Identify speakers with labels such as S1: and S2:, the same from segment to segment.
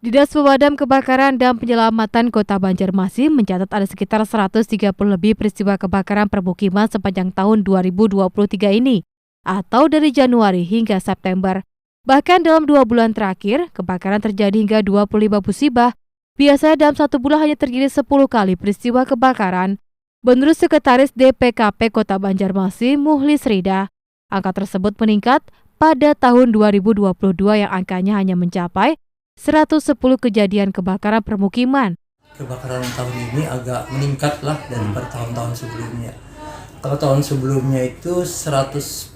S1: Dinas Pemadam Kebakaran dan Penyelamatan Kota Banjarmasin mencatat ada sekitar 130 lebih peristiwa kebakaran permukiman sepanjang tahun 2023 ini, atau dari Januari hingga September. Bahkan dalam 2 bulan terakhir, kebakaran terjadi hingga 25 musibah. Biasanya dalam 1 bulan hanya terjadi 10 kali peristiwa kebakaran. Menurut Sekretaris DPKP Kota Banjarmasin, Muhlis Rida, angka tersebut meningkat pada tahun 2022 yang angkanya hanya mencapai 110 kejadian kebakaran permukiman.
S2: Kebakaran tahun ini agak meningkat lah daripada tahun-tahun sebelumnya. Kalau tahun sebelumnya itu 110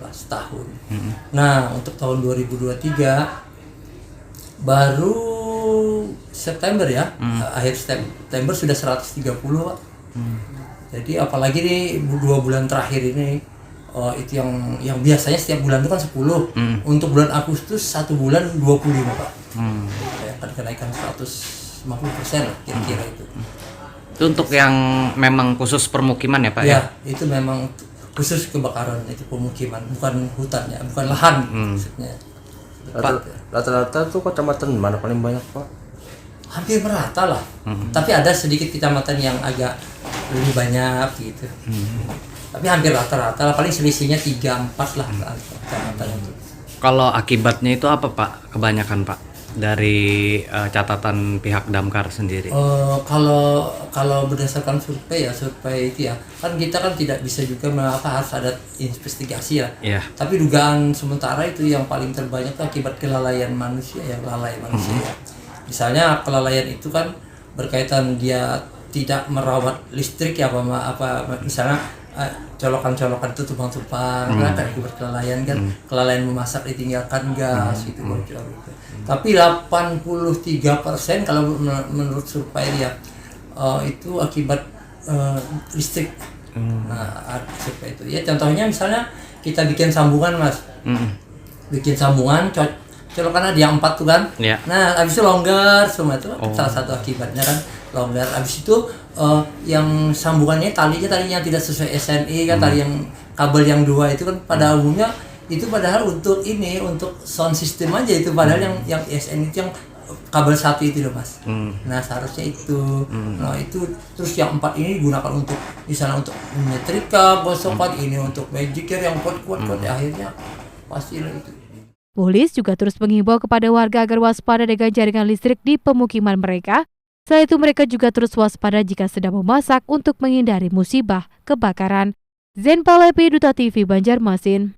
S2: lah setahun. Nah, untuk tahun 2023 baru September ya, akhir September sudah 130 Pak. Jadi apalagi nih 2 bulan terakhir ini, itu yang biasanya setiap bulan itu kan 10. Untuk bulan Agustus 1 bulan 25 Pak. Ya, kan kenaikan 150% lah kira-kira itu.
S3: Itu untuk yang memang khusus permukiman ya Pak ya?
S2: Ya, itu memang khusus kebakaran itu pemukiman, bukan hutan ya, bukan lahan maksudnya.
S4: Rata-rata tuh kecamatan mana paling banyak Pak?
S2: Hampir merata lah. Tapi ada sedikit kecamatan yang agak lebih banyak gitu. Tapi hampir rata-rata lah, paling selisihnya 3-4 lah kecamatan itu.
S3: Kalau akibatnya itu apa Pak? Kebanyakan Pak dari catatan pihak Damkar sendiri.
S2: Kalau berdasarkan survei itu ya, kan kita kan tidak bisa juga harus ada investigasi ya.
S3: Iya.
S2: Tapi dugaan sementara itu yang paling terbanyak itu akibat kelalaian manusia ya, lalai manusia. Ya. Misalnya kelalaian itu kan berkaitan dia tidak merawat listrik ya, apa misalnya colokan-colokan itu tumpang-tumpang, kan akibat kelalaian kan, kelalaian memasak ditinggalkan gas gitu bocor gitu. Tapi 83% kalau menurut survei ya itu akibat listrik. Nah, survei itu ya, contohnya misalnya kita bikin sambungan Mas, bikin sambungan colokan ada yang 4 tuh kan.
S3: Yeah.
S2: Nah, habis itu longgar semua itu salah satu akibatnya kan longgar. Habis itu yang sambungannya talinya tidak sesuai SNI kan, tali yang kabel yang 2 itu kan pada umumnya itu padahal untuk sound system aja itu, padahal yang SNI itu yang kabel 1 itu loh Mas. Nah, seharusnya itu. Nah, itu terus yang 4 ini digunakan untuk misalnya untuk menyetrika, gosokan, ini untuk magic yang kuat-kuat ya, akhirnya pasti itu.
S1: Muhlis juga terus menghimbau kepada warga agar waspada dengan jaringan listrik di pemukiman mereka. Selain itu mereka juga terus waspada jika sedang memasak untuk menghindari musibah kebakaran. Zen Palepi, Duta TV Banjarmasin.